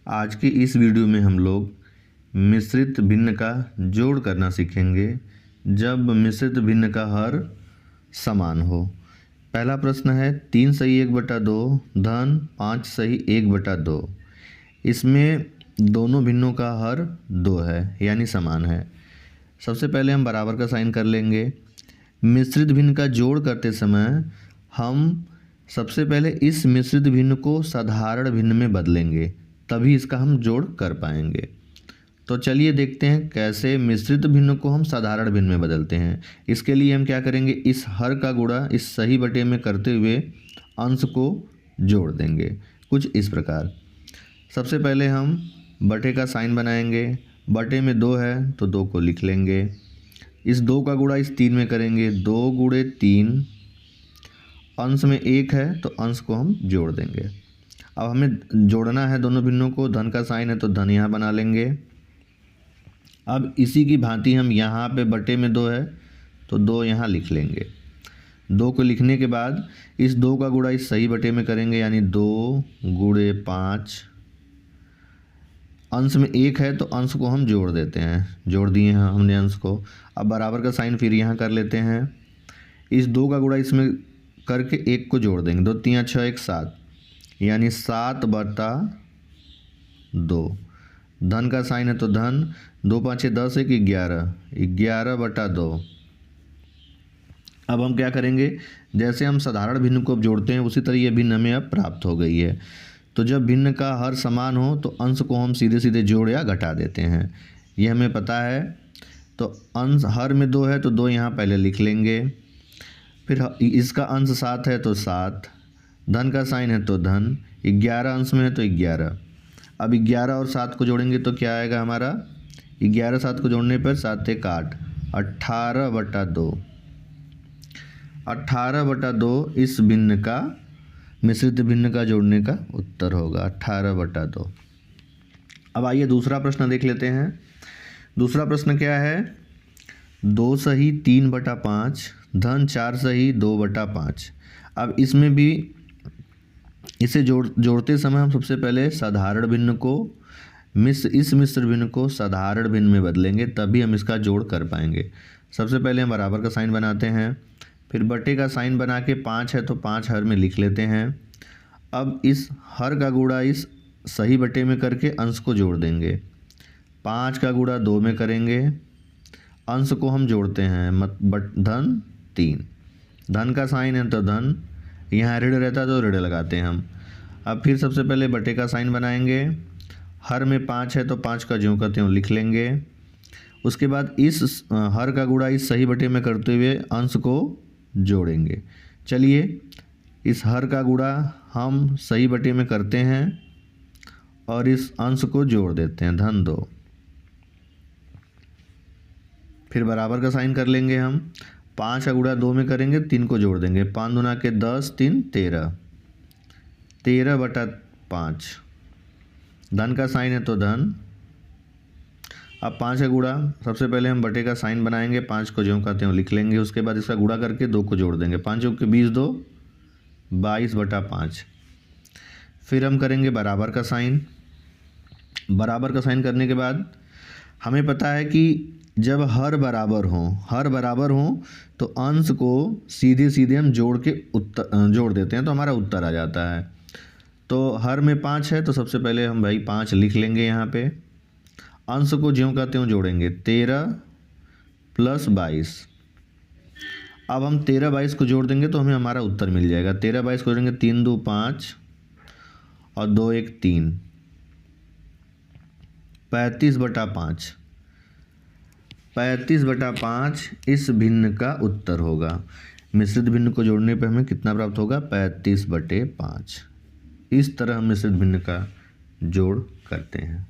आज की इस वीडियो में हम लोग मिश्रित भिन्न का जोड़ करना सीखेंगे जब मिश्रित भिन्न का हर समान हो। पहला प्रश्न है 3 सही 1/2 धन 5 सही 1/2। इसमें दोनों भिन्नों का हर 2 है यानी समान है। सबसे पहले हम बराबर का साइन कर लेंगे। मिश्रित भिन्न का जोड़ करते समय हम सबसे पहले इस मिश्रित भिन्न को साधारण भिन्न में बदलेंगे, तभी इसका हम जोड़ कर पाएंगे। तो चलिए देखते हैं कैसे मिश्रित भिन्न को हम साधारण भिन्न में बदलते हैं। इसके लिए हम क्या करेंगे, इस हर का गुणा इस सही बटे में करते हुए अंश को जोड़ देंगे कुछ इस प्रकार। सबसे पहले हम बटे का साइन बनाएंगे। बटे में 2 है तो 2 को लिख लेंगे। इस 2 का गुणा इस 3 में करेंगे, 2 गुणे 3। अंश में 1 है तो अंश को हम जोड़ देंगे। अब हमें जोड़ना है दोनों भिन्नों को। धन का साइन है तो धन यहाँ बना लेंगे। अब इसी की भांति हम यहाँ पे बटे में 2 है तो 2 यहाँ लिख लेंगे। 2 को लिखने के बाद इस 2 का गुणा इस सही बटे में करेंगे यानी 2 गुणे 5। अंश में 1 है तो अंश को हम जोड़ देते हैं, जोड़ दिए हैं हमने अंश को। अब बराबर का साइन फिर यहाँ कर लेते हैं। इस 2 का गुणा इसमें करके 1 को जोड़ देंगे, 2 3 6 1 7 यानी 7/2। धन का साइन है तो धन, 2 5 10 1 11, 11/2। अब हम क्या करेंगे, जैसे हम साधारण भिन्न को अब जोड़ते हैं उसी तरह ये भिन्न हमें अब प्राप्त हो गई है। तो जब भिन्न का हर समान हो तो अंश को हम सीधे सीधे जोड़ या घटा देते हैं, ये हमें पता है। तो अंश हर में 2 है तो 2 यहाँ पहले लिख लेंगे। फिर इसका अंश 7 है तो 7। धन का साइन है तो धन, 11 अंश में है तो 11। अब 11 और 7 को जोड़ेंगे तो क्या आएगा हमारा, 11 7 को जोड़ने पर 7 1 8, 18/2। 18/2 इस भिन्न का मिश्रित भिन्न का जोड़ने का उत्तर होगा, 18/2। अब आइए दूसरा प्रश्न देख लेते हैं। दूसरा प्रश्न क्या है, 2 सही 3/5 धन 4 सही 2/5। अब इसमें भी इसे जोड़ते समय हम सबसे पहले साधारण भिन्न को इस मिश्र भिन्न को साधारण भिन्न में बदलेंगे, तभी हम इसका जोड़ कर पाएंगे। सबसे पहले हम बराबर का साइन बनाते हैं, फिर बटे का साइन बना के 5 है तो 5 हर में लिख लेते हैं। अब इस हर का गुणा इस सही बटे में करके अंश को जोड़ देंगे। 5 का गुणा 2 में करेंगे, अंश को हम जोड़ते हैं धन 3। धन का साइन है तो धन, यहाँ ऋण रहता है तो ऋण लगाते हैं हम। अब फिर सबसे पहले बटे का साइन बनाएंगे। हर में 5 है तो 5 का ज्यों का त्यों लिख लेंगे। उसके बाद इस हर का गुणा इस सही बटे में करते हुए अंश को जोड़ेंगे। चलिए इस हर का गुणा हम सही बटे में करते हैं और इस अंश को जोड़ देते हैं, धन 2। फिर बराबर का साइन कर लेंगे हम। 5 का गुणा 2 में करेंगे, 3 को जोड़ देंगे, 5 दूना के 10 3 13, 13/5। धन का साइन है तो धन। अब 5 का गुणा सबसे पहले हम बटे का साइन बनाएंगे, 5 को ज्यों का त्यों लिख लेंगे। उसके बाद इसका गुणा करके 2 को जोड़ देंगे, 5 के 20 2 22/5। फिर हम करेंगे बराबर का साइन। बराबर का साइन करने के बाद हमें पता है कि जब हर बराबर हो तो अंश को सीधे सीधे हम जोड़ देते हैं तो हमारा उत्तर आ जाता है। तो हर में 5 है तो सबसे पहले हम भाई 5 लिख लेंगे। यहाँ पे अंश को ज्यों का त्यों जोड़ेंगे, 13 + 22। अब हम 13 22 को जोड़ देंगे तो हमें हमारा उत्तर मिल जाएगा। 13 22 को जोड़ेंगे, 3 2 5 और 2 1 3, 35/5। 35/5 इस भिन्न का उत्तर होगा। मिश्रित भिन्न को जोड़ने पर हमें कितना प्राप्त होगा, 35/5। इस तरह हम मिश्रित भिन्न का जोड़ करते हैं।